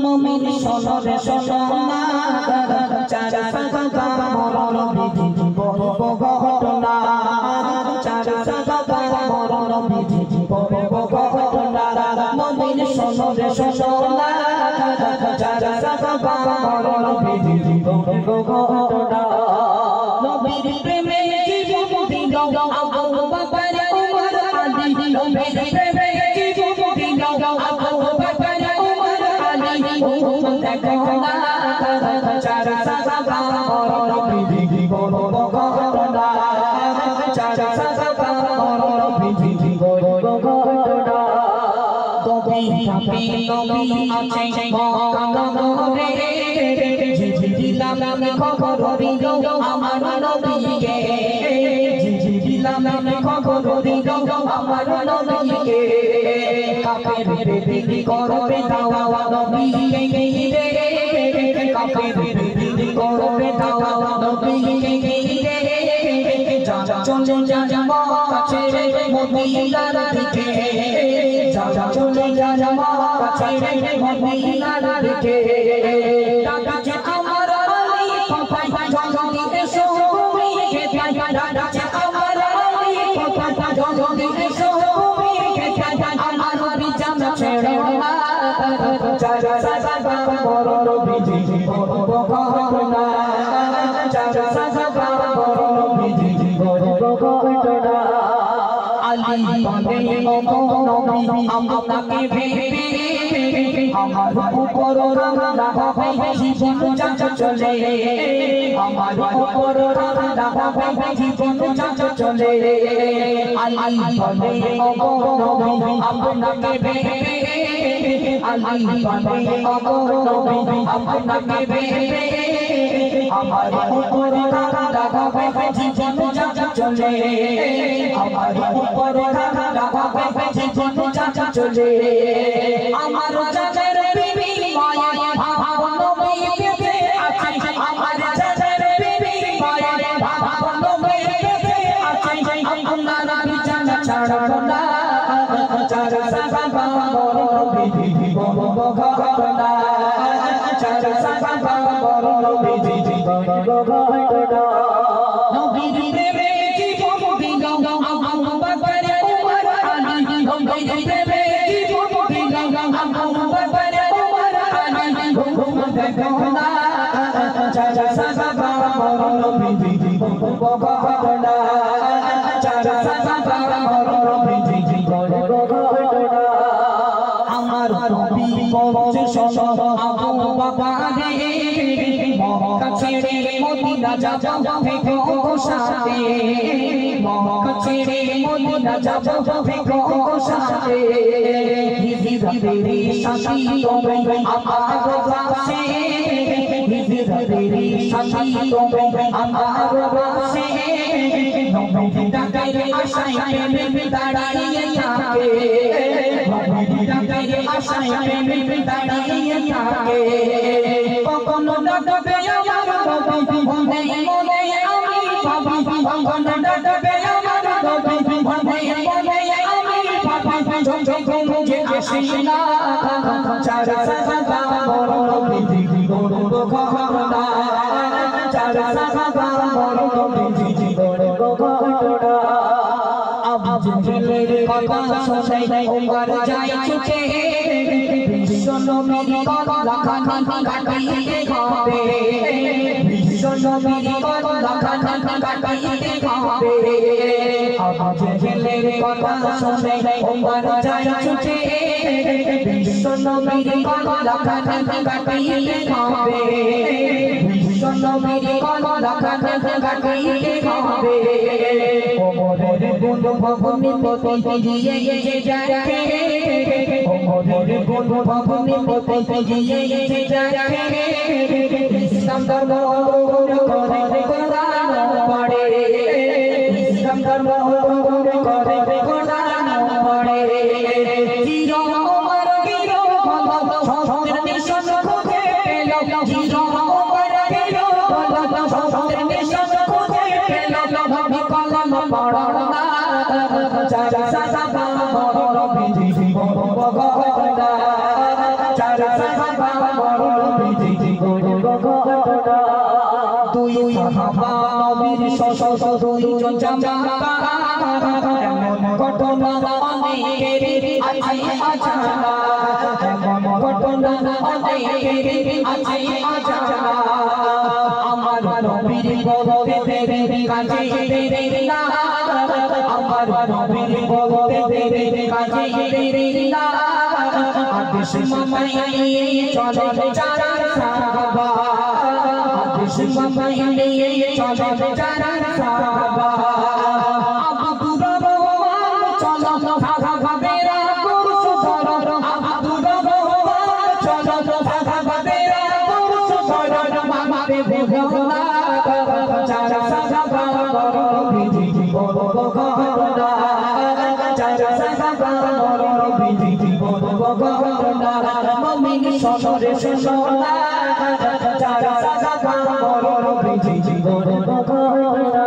মুমিন শোনো রে শোনো না চার সাগা মরণ বিধি বলব ঘটনা চার সাগা মরণ বিধি বলব ঘটনা মুমিন শোনো রে শোনো না চার সাগা মরণ বিধি বলব ঘটনা নবীর প্রেমে জীবন দিল আবু বকর উমর আলী নবীর প্রেমে জীবন দিল আবু বকর উমর আলী দেখো না চার সাগা মরণ বিধি বলব ঘটনা চার সাগা মরণ বিধি বলব ঘটনা কবি কাপি নবী আছে মকানরে দিলাম খবর দিল আমার নবীকে দিলাম খবর দিল আমার নবীকে কাপের বিধি করবে দাওয়া নবীকে ঘিরে কাপের বিধি করবে দাওয়া নবীকে ঘিরে চলে যাব কাছে মদিনার দিকে চলে যাব কাছে মদিনার দিকে ডাকে আমার আলী পাপাই জগদি এসো তুমি খেতাই ডাকে আমার আলী পাপাই জগদি এসো তুমি খেতাই আমার বিজান ছেড়ো না চার সাগা মরণ বিধি বলব ঘটনা চার সাগা মরণ বিধি বলব ঘটনা আলী বলে নবী আপনাকে ভেবে আমার উপর রান্না হবে জীবন চলে আমার উপর রান্না হবে জীবন চলে আলী বলে নবী আপনাকে ভেবে আলী বলে নবী আপনাকে ভেবে আমার উপর রান্না হবে জীবন চলে আমার উপর রান্না হবে জীবন চলে আমার জানের বিবি মায়া ভাব নবী পেতে আছে আমার জানের বিবি মায়া ভাব নবী পেতে আছে আপনার বিজান ছাড়ো না চার সাগা মরণ বিধি বলব ঘটনা চার সাগা মরণ বিধি বলব ঘটনা নবীর প্রেমে জীবন দিল আবু বকর উমর আলী নবীর প্রেমে জীবন দিল আবু বকর উমর আলী দেখো না চার সাগা মরণ বিধি বলব ঘটনা চার সাগা মরণ বিধি বলব ঘটনা আমার নবী বলছে শোনো আবু বকর মক্কা ছেড়ে মদিনা যাব ভেগো সাথে মক্কা ছেড়ে মদিনা যাব ভেগো সাথে হিজরতেরি সাথী তুমি আমার পাশে হিজরতেরি সাথী তুমি আমার পাশে নবী ডাকের আশায় প্রেমে দাঁড়িয়ে থাকে নবী ডাকের আশায় প্রেমে দাঁড়িয়ে থাকে কখনো ডাকবে আমার নবী মনে মনে আমি পাবি কখনো ডাকবে আমার নবী মনে মনে আমি পাবি ঝমঝম যে আসি না চার সাগা মরণ বিধি বলব ঘটনা চার সাগা মরণ বিধি বলব ঘটনা আবু জেলের কথা শুনে ওমর যায় ছুটে বিশ্ব নবীর কথা খানি কাটিতে হবে বিশ্ব নবীর কথা খানি কাটিতে হবে আবু জেলের কথা শুনে ওমর যায় ছুটে বিশ্ব নবীর কথা খানি কাটিতে হবে বিশ্ব নবীর কথা খানি কাটিতে হবে ওমরের গুণ ভবনি পতি দিয়ে যে যায় ওমরের গুণ ভবনি পতি দিয়ে যে যায় ইসলাম ধর্ম করে কোরআন পড়ে ইসলাম ধর্ম করে কোরআন পড়ে চির ওমর গিরো বলো সত্যের নিশান খুঁজে পেল চির ওমর গিরো বলো সত্যের নিশান খুঁজে পেল নবী কলম পড়ো না চার সাগা মরণ বিধি বলব ঘটনা চার সাগা দুই সাহাবা নবীর শত দুইজন জামাতা এমন ঘটনা অনেকের আছে অজানা এমন ঘটনা অনেকের আছে অজানা আমার নবীর বলতে দেরি কাজে দেরি না আমার নবীর বলতে দেরি কাজে দেরি না আদেশ মামাইয়ে চলে চার সাহাবা আদেশ মামাইয়ে চলে চার সাহাবা আব্দুর রহমান চলো সাহাবাবেরা কুরস ধরো আব্দুর রহমান চলো সাহাবাবেরা কুরস ধরো মামারে ভুলনা চার সাহাবা বিধি বলো ঘটনা চার সাহাবা বিধি বলো ঘটনা মুমিন শহরে শোনা চার সাহাবা বিধি বলো ঘটনা।